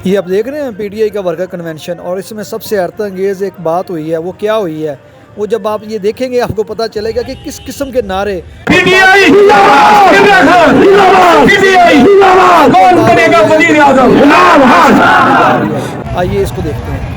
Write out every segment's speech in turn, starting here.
ये आप देख रहे हैं पीटीआई का वर्कर कन्वेंशन, और इसमें सबसे हैरत अंगेज़ एक बात हुई है। वो क्या हुई है, वो जब आप ये देखेंगे आपको पता चलेगा कि किस किस्म के नारे। पीटीआई कौन बनेगा वज़ीर आज़म? आइए इसको देखते हैं।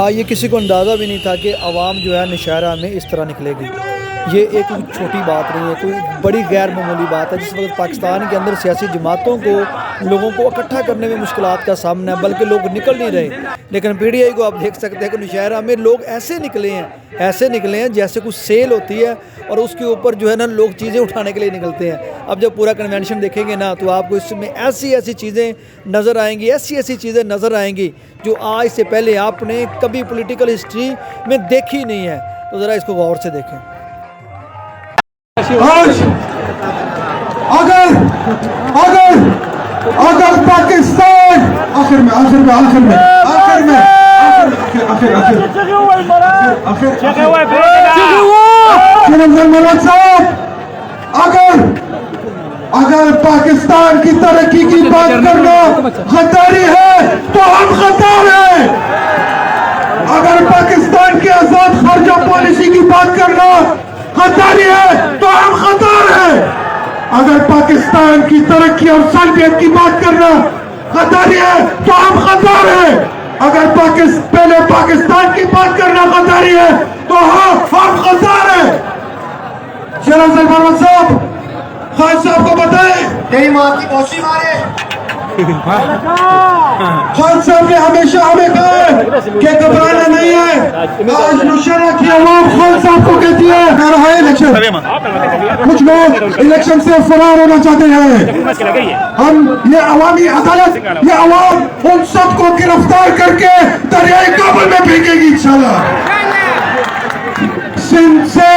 ये किसी को अंदाज़ा भी नहीं था कि आवाम जो है नौशहरा में इस तरह निकलेगी। ये एक छोटी बात नहीं है, कोई बड़ी गैर मामूली बात है। जिस वक्त पाकिस्तान के अंदर सियासी जमातों को, लोगों को इकट्ठा करने में मुश्किलात का सामना है, बल्कि लोग निकल नहीं रहे, लेकिन पीटीआई को आप देख सकते हैं कि नौशहरा में लोग ऐसे निकले हैं जैसे कुछ सेल होती है और उसके ऊपर जो है ना लोग चीज़ें उठाने के लिए निकलते हैं। अब जब पूरा कन्वेंशन देखेंगे ना तो आपको इसमें ऐसी चीज़ें नज़र आएंगी, ऐसी चीज़ें नज़र आएंगी जो आज से पहले आपने कभी पॉलिटिकल हिस्ट्री में देखी नहीं है। तो ज़रा इसको गौर से देखें। आज अगर पाकिस्तान आखिर में अगर पाकिस्तान की तरक्की की बात करना गद्दारी है तो हम गद्दार हैं। अगर पाकिस्तान की आजाद खर्चा पॉलिसी की बात करना गद्दारी है तो हम गद्दार हैं। अगर पाकिस्तान की तरक्की और सल्बियत की बात करना गद्दारी है तो हम गद्दार हैं। अगर पहले पाकिस्तान की बात करना गद्दारी है तो हम गद्दार हैं। शहनाज अख्तर साहब, खान साहब को बताएं तेरी माँ की मौसी मारे। खान साहब ने हमेशा हमें कहा है कि घबराना नहीं है। आज नौशहरा की आवाम खान साहब को कहती है इलेक्शन, कुछ लोग इलेक्शन से फरार होना चाहते हैं। हम ये अवामी अदालत, ये आवाम उन सबको गिरफ्तार करके दरियाए काबुल में फेंकेगी इंशाल्लाह। सिंध से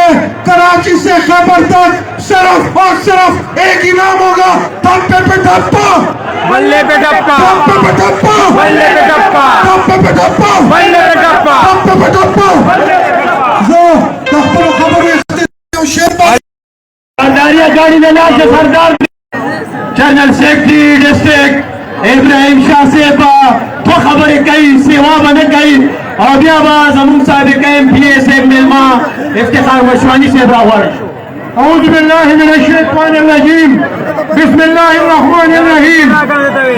कराची से खैबर तक सिर्फ और सिर्फ एक ही नाम होगा, धप्पे पे धप्पा, बल्ले पे धप्पा, धप्पे पे धप्पा, बल्ले पे धप्पा, धप्पे पे धप्पा, बल्ले पे धप्पा, धप्पे पे धप्पा। जो धप्पे खबर गाड़ी में लाश Sardar general secretary district Ibrahim Shah सेबा तो खबर कई सेवा बन गई और ब्याबाज अमून साहब कैम भी से मिलमा इफ्तिखार मशवानी से बराबर। औज़ु बिल्लाहि मिनश शैतानिर रजीम, बिस्मिल्लाहिर रहमानिर रहीम।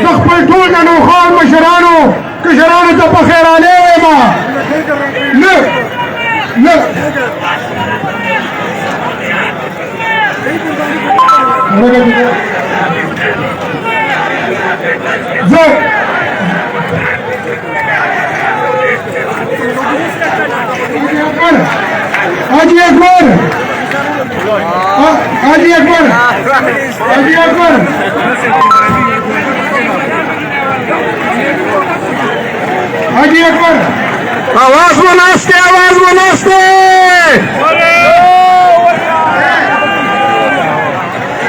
तखपल टूल ननो खान मशरानो कशरानो तो बखैर आलेमा न हाजी अकबर, हाजी अकबर, हाजी अकबर, हाजी अकबर, आवाज में नाचते, आवाज में नाचते।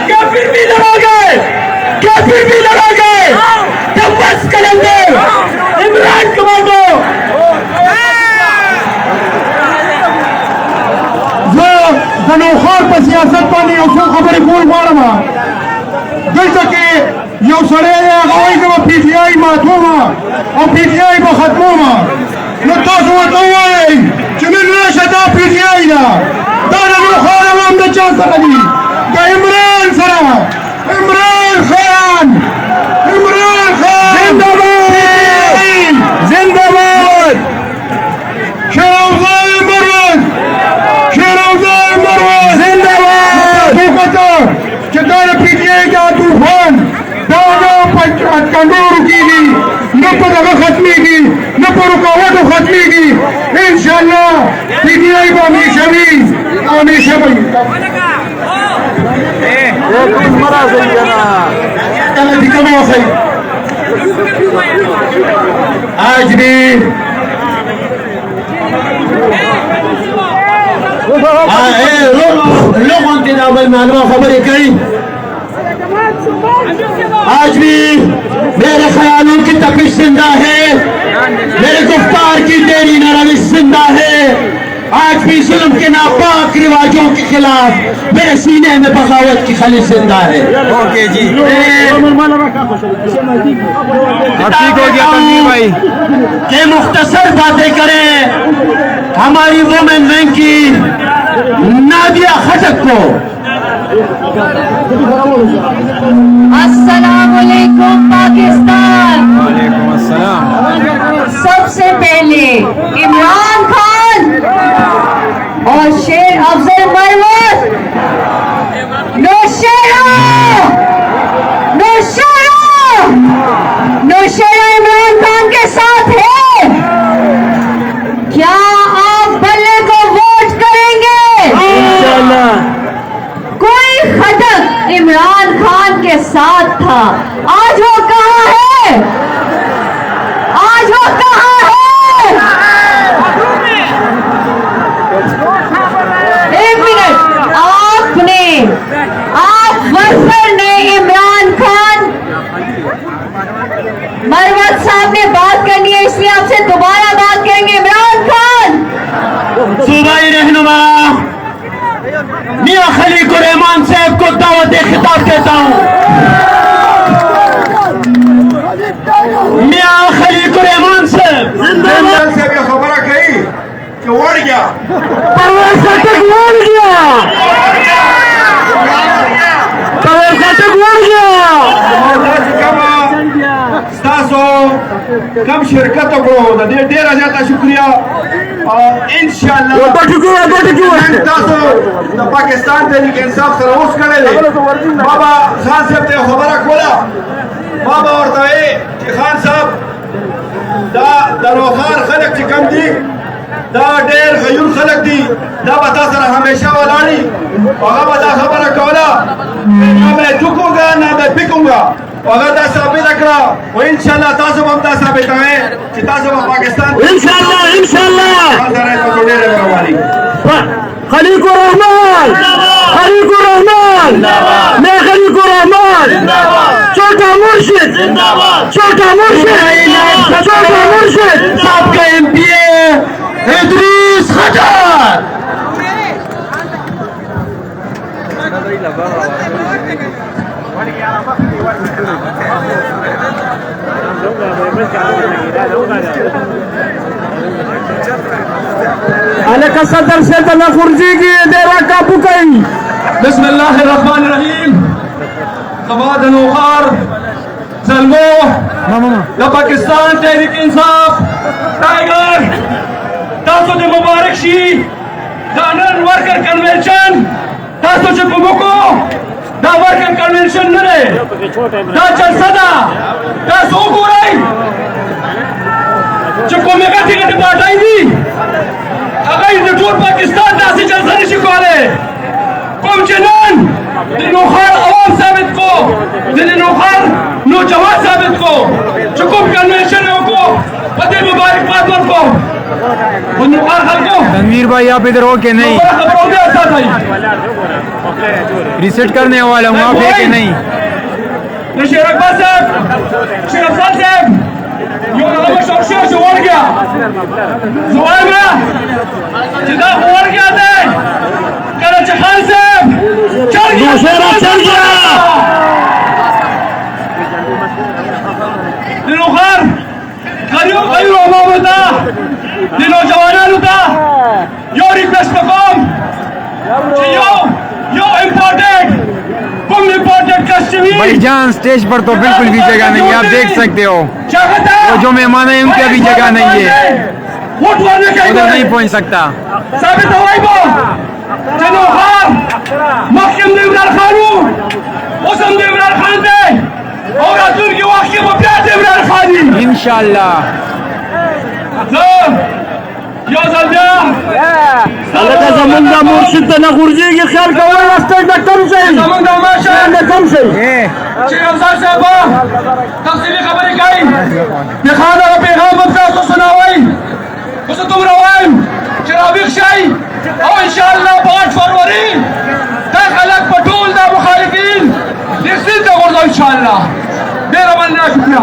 क्या फिर भी लड़ोगे, क्या फिर भी लड़ोगे? तब बस कलंदर इमरान कमांडो गनौखार पर सियासत पानी उसको खबर बोल मारमा दिल के यो सड़े गवाई के पीटीआई माथोमा और पीटीआई को खत्मोमा न तो तो है जमीन शता पीटीआई ना दादा गनौखार आवाम ने चांस लगी का इमरान सरा इमरान खान जिंदाबाद जिंदाबाद। शेरौज़ाई मरवत, शेरौज़ाई मरवत जिंदाबाद। चटान पीटीआई का तूफान दादा पंचायत कंडोर की न पर खत्मी की न पर रुकावट खत्मी की इंशाल्लाह पीटीआई को हमेशा भी मरा सही है ना कल दिखा सही। आज भी लोगों के दामन में अलवा खबरें कई। आज भी मेरे ख्यालों की तपिश जिंदा है, मेरे गुफ्तार जुल्म के नापाक रिवाजों के खिलाफ मेरे सीने में बगावत की खली जिंदा है। ओके जी, अब ठीक हो गया तनवीर भाई। के मुख्तसर बातें करें हमारी वुमेन विंग की नादिया खटक को। अस्सलामुअलैकुम पाकिस्तान। वालेकुम अस्सलाम। सबसे पहले इमरान खान और शेर अफजल मरवत नौशेरा इमरान खान के साथ है। क्या आप बल्ले को वोट करेंगे? कोई खटक इमरान खान के साथ था, आज वो कहाँ है? आज वो कहाँ है? एक मिनट, आप वर्कर ने इमरान खान मरवत साहब ने बात करनी है, इसलिए आपसे दोबारा बात करेंगे। इमरान खान, सूबाई रहनुमा मियां खलीकुर रहमान साहब को दावत खिताब देता हूँ। मियां खलीकुर रहमान साहब से भी खबर कही कि उड़ गया परवेज खटक उड़ गया। कम शिरकत को ढेर ज्यादा शुक्रिया और इंशाल्लाह पाकिस्तान तहरीक इंसाफ सरोस करे बाबा खान साहब ने खबर खोला बाबा और खान साहब दरोखार खलक चिकन दी दा ढेर गयूर खलक दी दा बता सर हमेशा वालानी और बता खबर खोला ना मैं झुकूंगा ना मैं बिकूंगा अगर दा साबित करा वो इंशाल्लाह तासो हम दा साबित है कि तासो पाकिस्तान इंशाल्लाह खलीकुर रहमान मैं खलीकुर रहमान छोटा मुर्शिद सबका एमपीए इदरीस खटर। अलग सदर से तनफुर्जी की देरा काबू कई। बिस्मिल्लाहिर्रहमानिर्रहीम खवाद नौखार जलमो या पाकिस्तान तहरीक इंसाफ टाइगर तासो जे मुबारक शी दानन वर्कर कन्वेंशन तासो जे कुमुको दा वर्कर कन्वेंशन नरे दा चल सदा तासो कोराई जो कोमेगा टिकट बाटाई दी अगर इस टूर पाकिस्तान दासी जलसा निशिकोले कौम जनन दिनोखार आवाम साबित को दिनोखार नौजवान साबित को चुकुम कन्वेंशन को पते मुबारकबाद को नौखार हल को तनवीर भाई आप इधर हो के नहीं? रिसेट करने वाला हूँ, आप है कि नहीं? शेर अकबर साहब, शेर अफजल साहब यो लगा शौशिया जो उड़ गया जुआइमरा जिदा उड़ गया थे कराची खान साहब चल गया दिनोखार खरियो अमामता दिनो जवाना यो रिक्वेस्ट मकाम यो इम्पोर्टेड भाईजान स्टेज पर तो बिल्कुल भी जगह नहीं है, आप देख सकते हो वो जो मेहमान है उनकी अभी जगह नहीं है, उधर नहीं पहुंच सकता। इंशाल्लाह जमुंदा मुर्शिद तनफुर्जी की ख्याल कम से शेर अफजल साहब तफसीली खबर कई दिखाना पैगाम तो सुनावाई उसे तुम रवाइन शराबिक शाही और इंशाअल्लाह 5 फरवरी तक अलग पटोल दा मुखालिफिन निश्चित होगा इंशाअल्लाह। मेरा मानना शुक्रिया।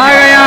आ गया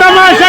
तमाशा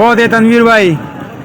बहुत है तनवीर भाई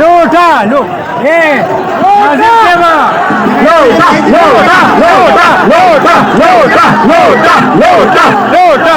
लोटा लो ए नाजिम सेवा लोटा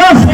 10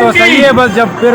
तो सही है बस जब फिर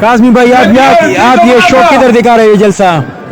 काजमी भाई आप ये शो किधर दिखा रहे हैं जलसा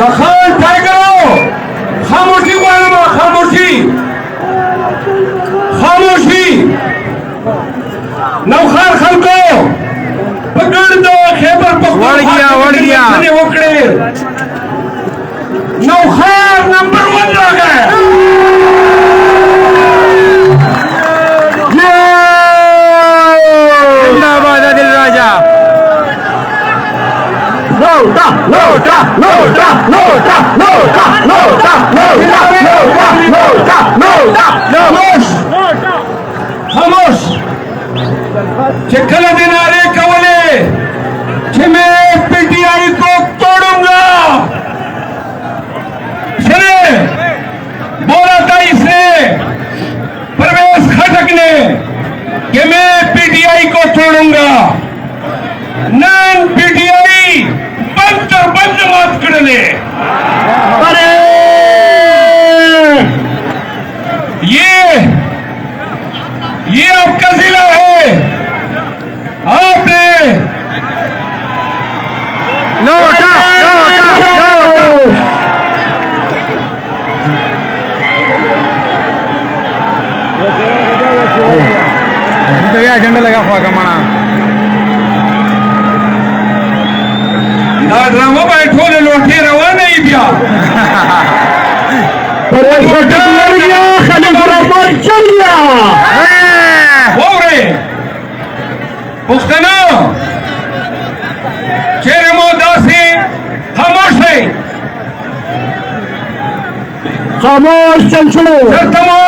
दखान टाइगरों खामोशी वाला खामोशी खामोशी नौखार खलको पकड़ दो खैबर पख्तूनख्वा वड़ गया ओकड़े नौखार नंबर 1 आ गए जिंदाबाद आदिल राजा लोटा लोटा लोटा लोटा लोटा लोटा लोटा लोटा लोटा खामोश खामोश चिखल दिनारे कवले कि मैं पीटीआई को तोड़ूंगा सुने बोला था इसने परवेज खटक ने कि मैं पीटीआई को तोड़ूंगा नन पीटीआई बंद मत कर ले अरे ये आपका जिला है आपने लोटा लोटा तो ये झंडा लगा हुआ कमाना ड्रामा बैठो ले लोटे रवा नहीं दिया चल गया हो रहे पुख्तनो चेहरे मोदासी खामोश है खामोश चल छोड़ो तमो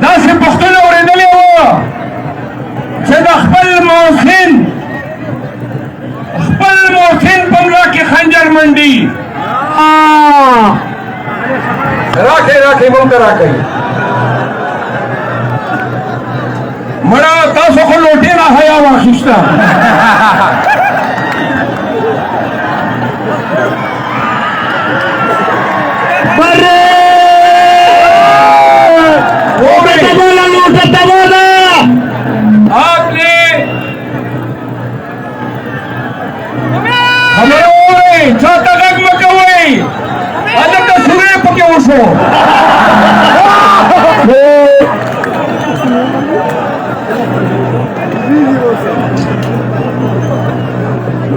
दासी पुख्तनो और इधर हो जब अखबल मोहसिन पमला की खंजर मंडी राखे बोलकर राखे मरा तासो को लोटे ना हया वाखिस्ता अरे वो बेटा बोला लोटा बोला आपने हमारे चाहता गग मकवई अदर का सूर्य पके उठो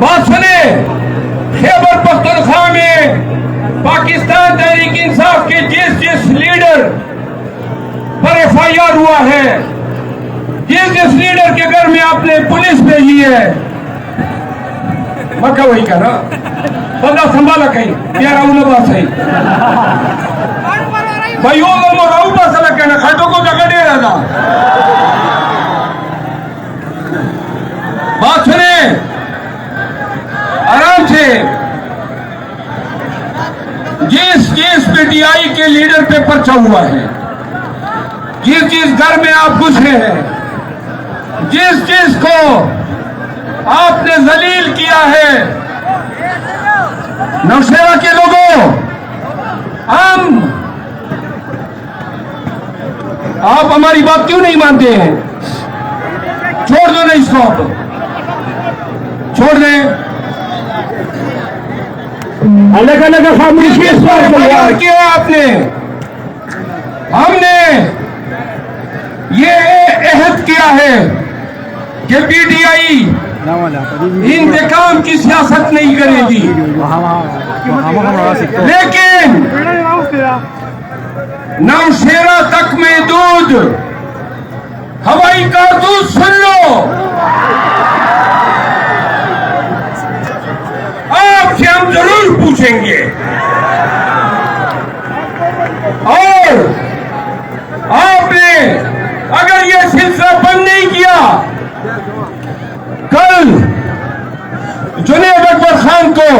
बात सुने खैबर पख्तूनख्वा में पाकिस्तान तहरीक इंसाफ के जिस लीडर पर FIR हुआ है जिस लीडर के घर में आपने पुलिस भेजी है मक्का वही करा बंदा संभाला कहीं प्यारा उलबा सही भाई वो राऊ बसला कहना खटो को जगह दे रहा था बात सुने आराम से जिस PTI के लीडर पे पर्चा हुआ है जिस घर में आप घुसे हैं जिस को आपने जलील किया है नौशेरा के लोगों आप हमारी बात क्यों नहीं मानते हैं छोड़ दो ना इसको आप छोड़ दें अलग अलग खामोशी किया आपने हमने ये अहद किया है कि PTI इंतकाम की सियासत नहीं करेगी लेकिन नौशेरा तक महदूद हवाई कारतूस सुन लो आपसे हम जरूर पूछेंगे और आपने अगर यह सिलसिला बंद नहीं किया कल जुनेद अकबर खान को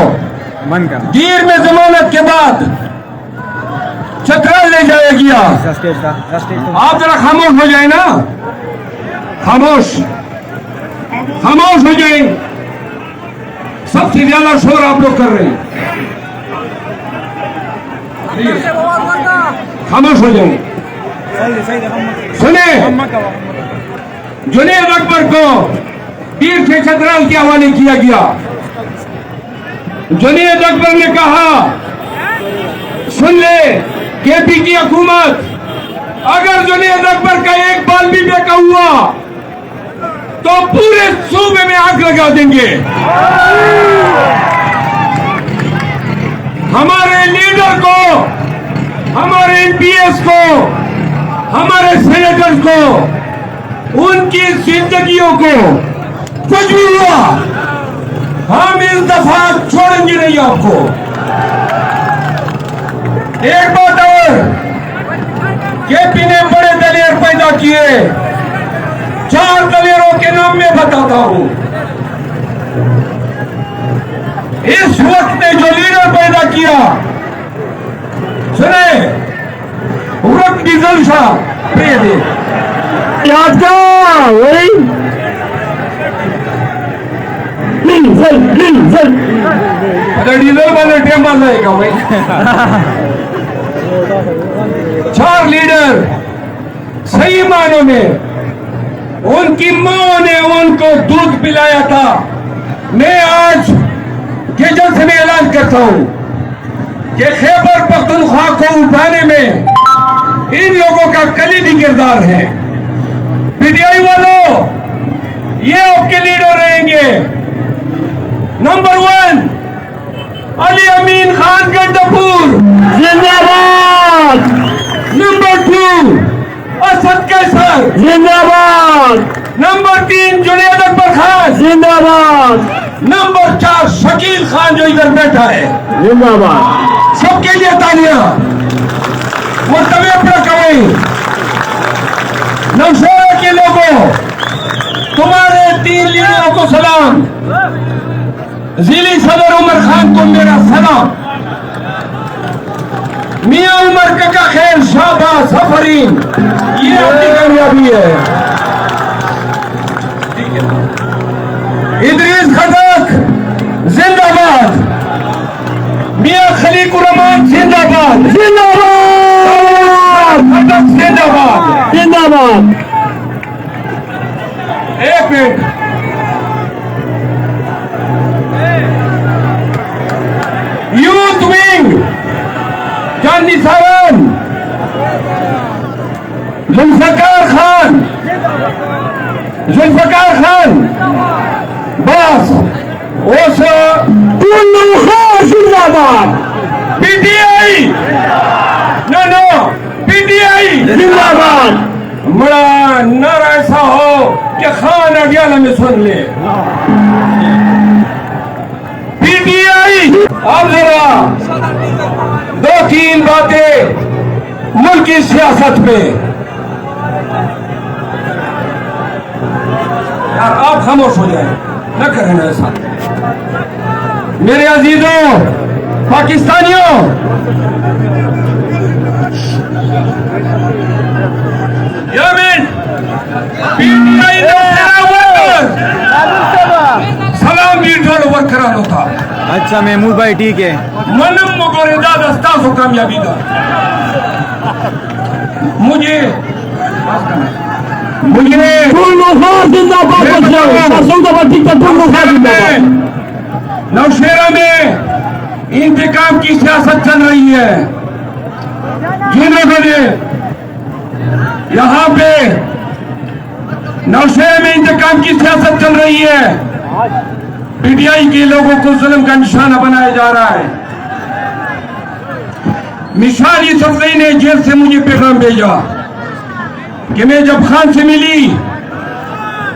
गीर में जमानत के बाद चतराल ले जाया गया आप जरा खामोश हो जाए ना खामोश हो जाए सबसे ज्यादा शोर आप लोग कर रहे हैं खामोश हो जाए सुने जुनेद अकबर को वीर से चतराल के हवाले किया गया जुनैद अकबर ने कहा, सुन ले केपी की हुकूमत, अगर जुनैद अकबर का एक बाल भी बेका हुआ तो पूरे सूबे में आग लगा देंगे। हमारे लीडर को, हमारे एमपीएस को, हमारे सेनेटर्स को, उनकी जिंदगियों को कुछ भी हुआ, हम इस दफा छोड़ेंगे नहीं आपको। एक बात और, केपी ने बड़े दलेर पैदा किए, 4 दलेरों के नाम में बताता हूं। इस वक्त ने जो लीडर पैदा किया, सुने, वक्त डीजल शाह याद का वही डीजल वाले टेम जाएगा भाई। 4 लीडर सही मानों में, उनकी मां ने उनको दूध पिलाया था। मैं आज के जल्द से मैं ऐलान करता हूं कि खैबर पख्तूनख्वा को उठाने में इन लोगों का कलीदी किरदार है। पीटीआई वालों, ये आपके लीडर रहेंगे। नंबर 1 अली अमीन खान गंडापुर जिंदाबाद। नंबर 2 असद कैसर जिंदाबाद। नंबर 3 जुनैद अकबर खान जिंदाबाद। नंबर 4 शकील खान जो इधर बैठा है जिंदाबाद। सबके लिए तालियां। वो तवे अपना कवई नौशहरा के लोगों, तुम्हारे 3 लीडरों को सलाम। जिली सदर उमर खान को मेरा सलाम। मियां उमर का खैर शाबाश सफरीन, ये आपकी कामयाबी है। इदरीस खटक जिंदाबाद। मियां खलीकुर रहमान जिंदाबाद। जिंदाबाद खटक जिंदाबाद। जिंदाबाद। एक मिनट, यूथ विंग चांदी सावन जुल्फकार खान, जुल्फकार खान बस उस जिंदाबाद। पीटीआई नो पीटीआई जिंदाबाद। बड़ा नारा ऐसा हो कि खान अडियाला में सुन ले। पीटीआई अब जरा 2-3 बातें मुल्क की सियासत में। यार आप खामोश हो जाए, न करें ना ऐसा। मेरे अजीजों पाकिस्तानियों, पीटीआई सलाम लीडर वर्कर होता। अच्छा महमूद भाई ठीक है। मनम मुगोरेदा दस्ता सो कामयाबी दा मुझे नौशेरा में इंतकाम की सियासत चल रही है। जिन लोगों ने यहाँ पे नौशेरा में इंतकाम की सियासत चल रही है, पीटीआई के लोगों को जुल्म का निशाना बनाया जा रहा है। मिसाल यूसुफजई ने जेल से मुझे पैगाम भेजा कि मैं जब खान से मिली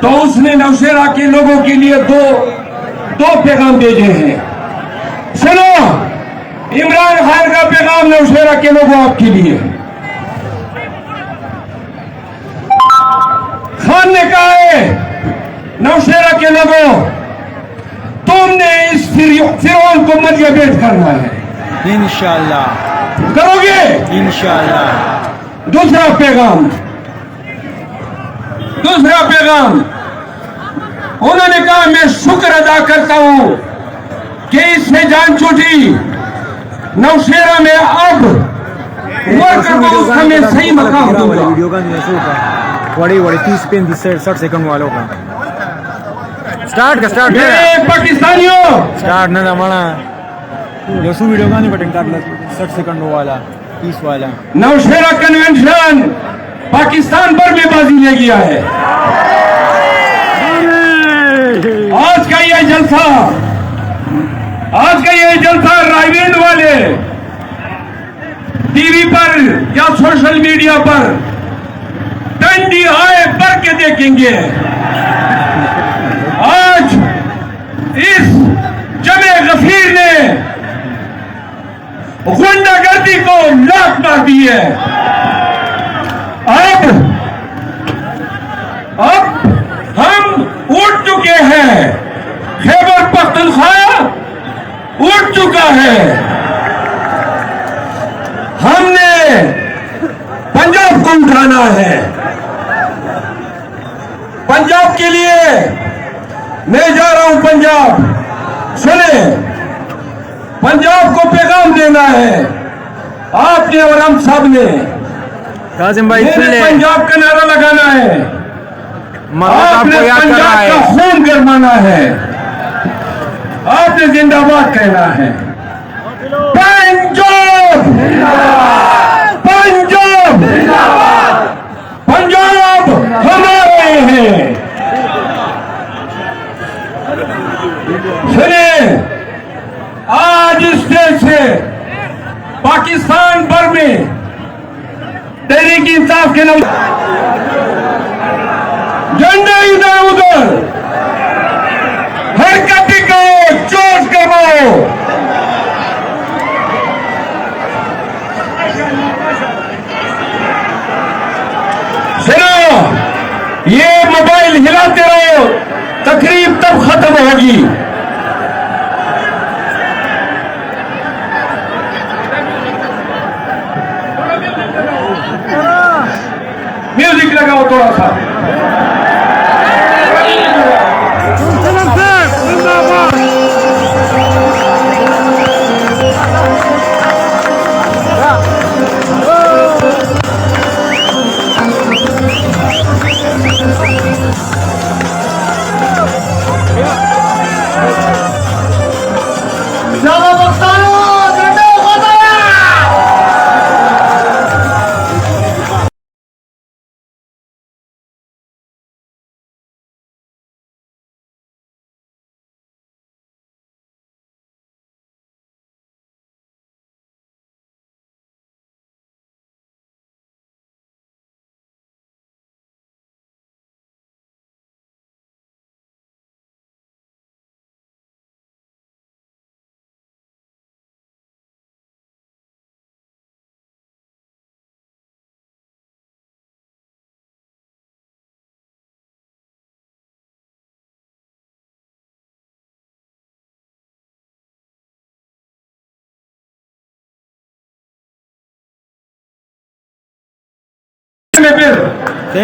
तो उसने नौशेरा के लोगों के लिए दो पैगाम भेजे हैं। सुनो, इमरान खान का पैगाम नौशेरा के लोगों आपके लिए। खान ने कहा है नौशेरा के लोगों, तुमने इस फिरौन को मरिया भेंट करना है। इंशाल्लाह करोगे? इंशाल्लाह। दूसरा पैगाम उन्होंने कहा, मैं शुक्र अदा करता हूं कि इससे जान छूटी। नौशेरा में अब वर्कर को उसका मैं सही मकाम दूंगा। वीडियो का बड़ी 30-60 सेकंड वालों का स्टार्ट मेरे पाकिस्तानियों, स्टार्ट ना माना जो सू वीडियो का नहीं पटेंगे 60 सेकंड वाला 30 वाला नौशेरा कन्वेंशन पाकिस्तान पर भी बाजी ले गया है। आज का ये जलसा रायविंद वाले टीवी पर या सोशल मीडिया पर डंडी आए भर के देखेंगे। आज इस जमे गफीर ने गुंडागर्दी को लात मार दी है। अब हम उठ चुके हैं, खैबर पख्तूनख्वा उठ चुका है। हमने पंजाब को उठाना है। पंजाब के लिए मैं जा रहा हूं। पंजाब सुने, पंजाब को पैगाम देना है आपने और हम सब ने। कासिम भाई सुन ले, पंजाब का नारा लगाना है, आपने आपको याद कर रहा पंजाब का है। खून गरमाना है, आपने जिंदाबाद कहना है। पंजाब पंजाब पंजाब हमारे हैं। सुने, आज इस देश से पाकिस्तान भर में तहरीक इंसाफ के नाम झंडे इधर उधर हरकत करो, जोश कमाओ। सुनो, ये मोबाइल हिलाते रहो, तकरीब तब खत्म होगी। म्यूजिक लगाओ थोड़ा सा।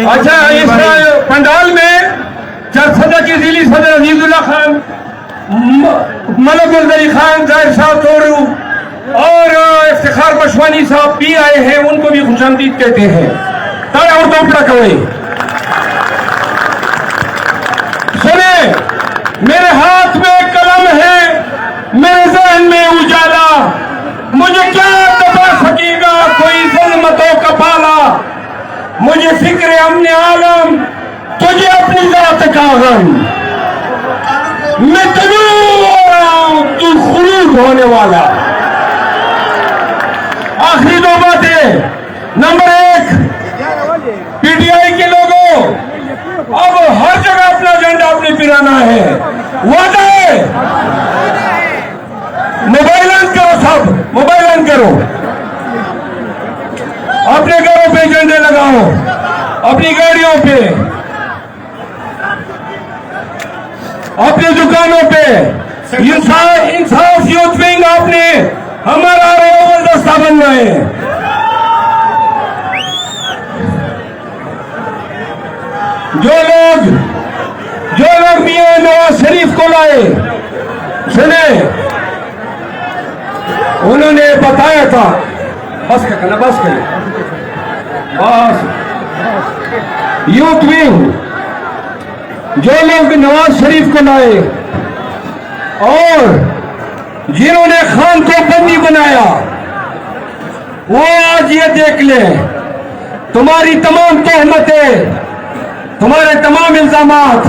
अच्छा, इस पंडाल में सदर की जिली सदर अजीजुल्लाह खान, मलक गुलदरी खान, जाहिर साहब तोरू और इफ्तिखार बशवानी साहब भी आए हैं, उनको भी खुशामदीद कहते हैं। तारा और दोपड़ा कवई सुने, मेरे हाथ में कलम है, मेरे जहन में उजाला, मुझे क्या दबा सकेगा कोई ज़ुल्मतों का पाला। मुझे फिक्र अमने आलम, तुझे अपनी जात का गम, मैं तनू हो रहा हूं, तू खुलूद होने वाला। आखिरी दो बातें। नंबर एक, पीटीआई के लोगों, अब हर जगह अपना झंडा अपने पिराना है, वादा है। मोबाइल ऑन करो, सब मोबाइल ऑन करो, अपने घरों पे झंडे लगाओ, अपनी गाड़ियों पे, अपनी दुकानों पे। इंसाफ यूथ विंग आपने हमारा अव्वल दस्ता बनना है। जो लोग मियां नवाज शरीफ को लाए, सुने, उन्होंने बताया था, बस करना, बस करें, बस। यूथ विंग जो लोग नवाज शरीफ को लाए और जिन्होंने खान को वो आज ये देख ले, तुम्हारी तमाम तहमतें, तुम्हारे तमाम इल्जामात,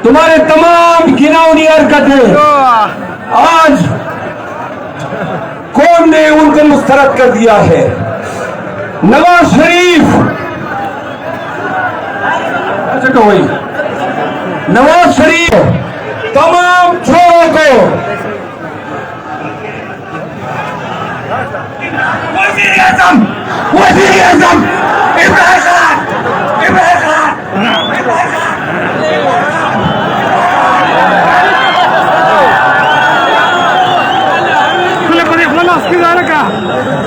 तुम्हारे तमाम घिनौनी हरकतें आज कौन ने उनको मुस्तरद कर दिया है। नवाज शरीफ, अच्छा तो वही नवाज शरीफ तमाम छोरों को वज़ीर आज़म इमरान खान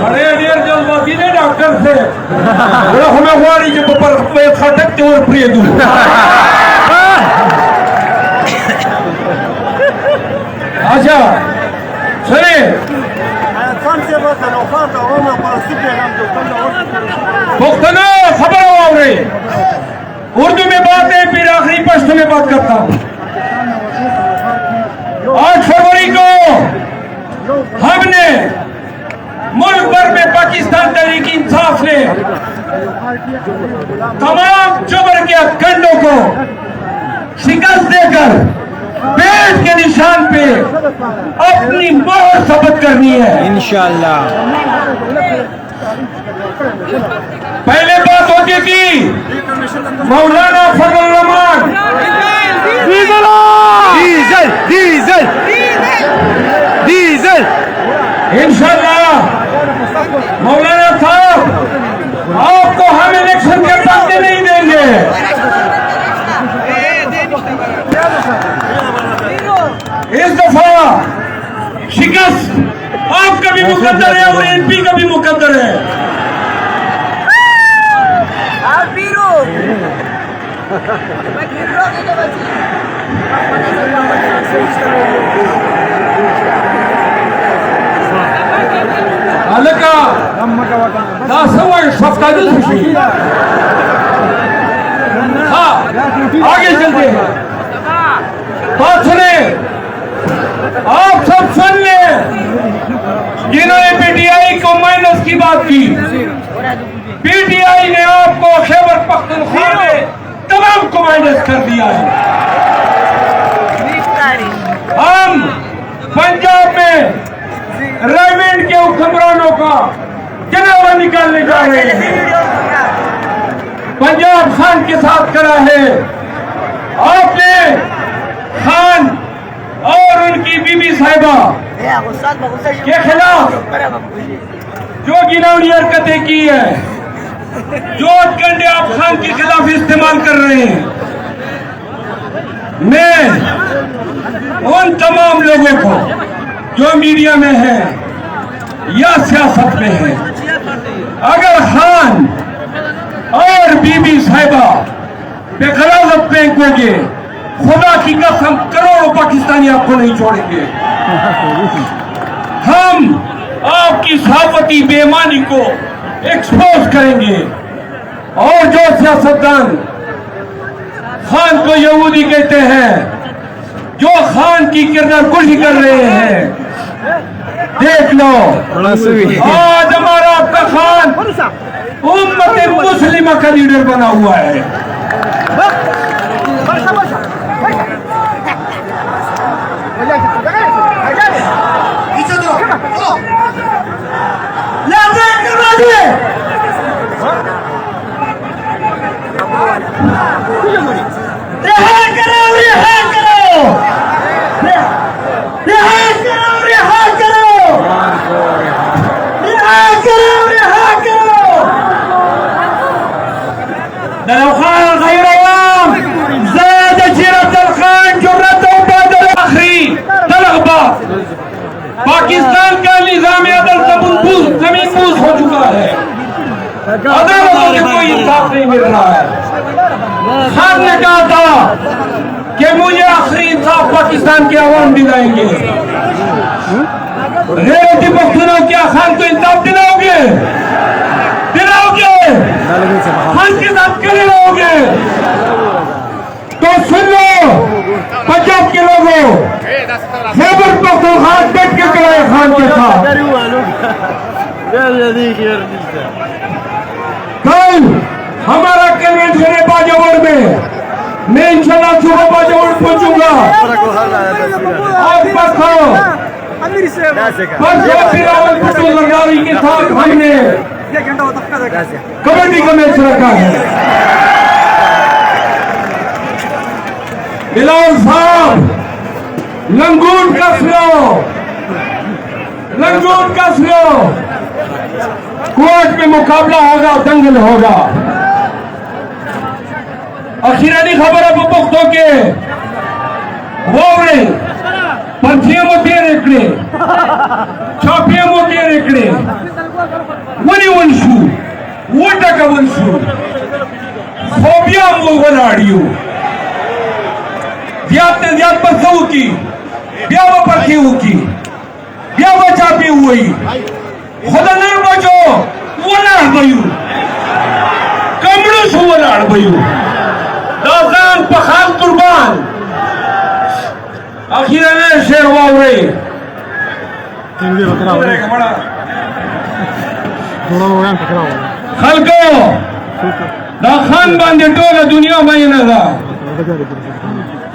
अरे डियर जल्दबाजी ने डॉक्टर से बोला हमें हुआ जब पर खटकते और प्रिय दूं अच्छा सुने पुख्तनो खबर हो रही उर्दू में बात है फिर आखिरी पश्तो में बात करता हूं। 8 फरवरी को हमने मुल्क भर में पाकिस्तान तहरीक इंसाफ ने तमाम जबर के कंडों को शिकस्त देकर पेट के निशान पे अपनी मोहर साबित करनी है इंशाल्लाह। पहले बात होती थी मौलाना फजल रहमान डीजल डीजल डीजल इंशाल्लाह मौलाना साहब आपको हम इलेक्शन के पत्ते नहीं देंगे। इस दफा शिकस्त आपका भी मुकद्दर है और एमपी का भी मुकद्दर है। अलका हाँ आगे चलते हैं। बात सुने, आप सब सुन ले, जिन्होंने पीटीआई को माइनस की बात की, पीटीआई ने आपको खैबर पख्तूनख्वा में तमाम को माइनस कर दिया है। हम पंजाब में रेवेंट के हुक्मरानों का जनाजा निकालने जा रहे हैं। पंजाब खान के साथ करा है आपने, खान और उनकी बीबी साहिबा के खिलाफ जो घिनौनी हरकतें की है, जो कंडे आप खान के खिलाफ इस्तेमाल कर रहे हैं, मैं उन तमाम लोगों को जो मीडिया में है या सियासत में है, अगर खान और बीबी साहिबा बेखलाफत फेंकोगे, खुदा की कसम करोड़ों पाकिस्तानी आपको नहीं छोड़ेंगे। हम आपकी सहाफती बेईमानी को एक्सपोज करेंगे और जो सियासतदान खान को यहूदी कहते हैं, जो खान की किरदारकुशी कर रहे हैं, देख लो आज हमारा आपका खान उम्मत मुस्लिमा का लीडर बना हुआ है। पाकिस्तान का निजाम जमीन बूज हो चुका है, अदालतों में कोई इंसाफ नहीं मिल रहा है। खान ने कहा था कि मुझे आखिरी इंसाफ पाकिस्तान के अवाम दिलाएंगे। रेवती पख्तूनों क्या खान को इंसाफ दिलाओगे? खान के साथ करे रहोगे? तो सुन लो पंजाब के लोगों, खैबर पख्तूनख्वा डट के कराए खान के साथ। कल हमारा कन्वेंशन है बाजावर में, मैं इंशाल्लाह सुबह बाजावर पहुंचूंगा। और परसों बिलावल भुट्टो जरदारी के साथ हमने कबड्डी का मैच रखा है। बिलावल साहब लंगून कस लो, लंगून कस लो, कोर्ट में मुकाबला होगा, दंगल होगा। अखीरानी खबर है पुख्तों के वोवरे पंथियां मोती रेकड़े छापियां मोती रेकड़े वनी वंशु वोटा का वंशु फोबिया मोगलाड़ियो ज्यादा परसों की ब्याह परखी की ब्याह चापी हुई खुदा न बचो वलाड़ बयू कमड़ू सु वलाड़ बयू दाजान पखाल कुर्बान आखिर ने शेर वावरे खलको दा खान बांधे टोला दुनिया में ना दा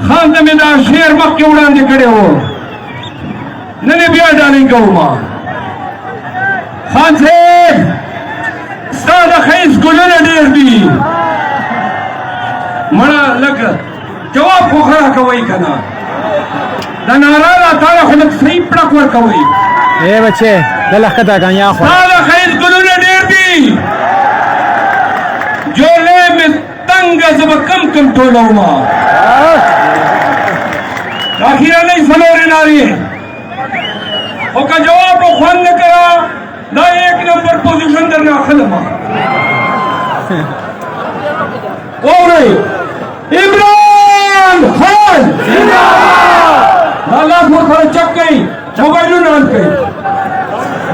खान में दा शेर मक्के उड़ाने खड़े हो नने बिया डालेंगे उमा खान से सादा खैस गुलने डेर दी मना लग जवाब को खड़ा कवई करना नारा तारा खुद सही पड़क वर कवई ए बच्चे गलत कदा का या खो सादा खैस गुलने डेर दी जो ले में तंग जब कम टोला उमा आखिर नहीं फलोरे नारी ओका जवाब को खान ने करा ना एक नंबर पोजीशन करना खलमा और इमरान खान जिंदाबाद लाला चक गई मोबाइल नान गई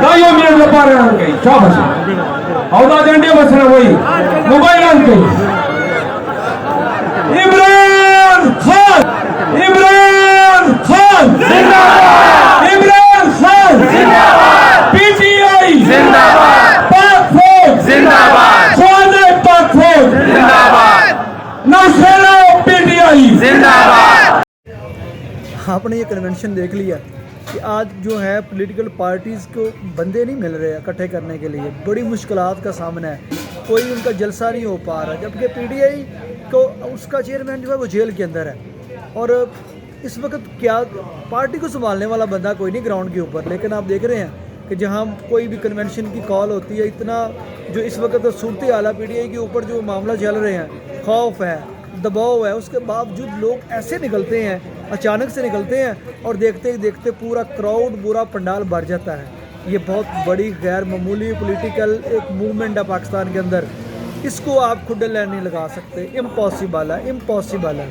दाइयों मिनट में पार नान गई शाबाश औदा डंडे बसना वही मोबाइल नान गई इमरान खान जिंदाबाद इमरान खान जिंदाबाद पीटीआई जिंदाबाद पाक फौज जिंदाबाद स्वादे पाक फौज जिंदाबाद नौसेना पीटीआई जिंदाबाद। आपने ये कन्वेंशन देख लिया कि आज जो है पॉलिटिकल पार्टीज़ को बंदे नहीं मिल रहे इकट्ठे करने के लिए, बड़ी मुश्किलात का सामना है, कोई उनका जलसा नहीं हो पा रहा, जबकि पीटीआई को उसका चेयरमैन जो है वो जेल के अंदर है और इस वक्त क्या पार्टी को संभालने वाला बंदा कोई नहीं ग्राउंड के ऊपर। लेकिन आप देख रहे हैं कि जहां कोई भी कन्वेंशन की कॉल होती है, इतना जो इस वक्त सूरत हाल है पीटीआई के ऊपर जो मामला चल रहे हैं, खौफ है, दबाव है, उसके बावजूद लोग ऐसे निकलते हैं, अचानक से निकलते हैं और देखते ही देखते पूरा क्राउड पूरा पंडाल भर जाता है। ये बहुत बड़ी गैर मामूली पॉलिटिकल एक मूवमेंट है पाकिस्तान के अंदर, इसको आप खुद लाइन नहीं लगा सकते, इम्पॉसिबल है, इम्पॉसिबल है।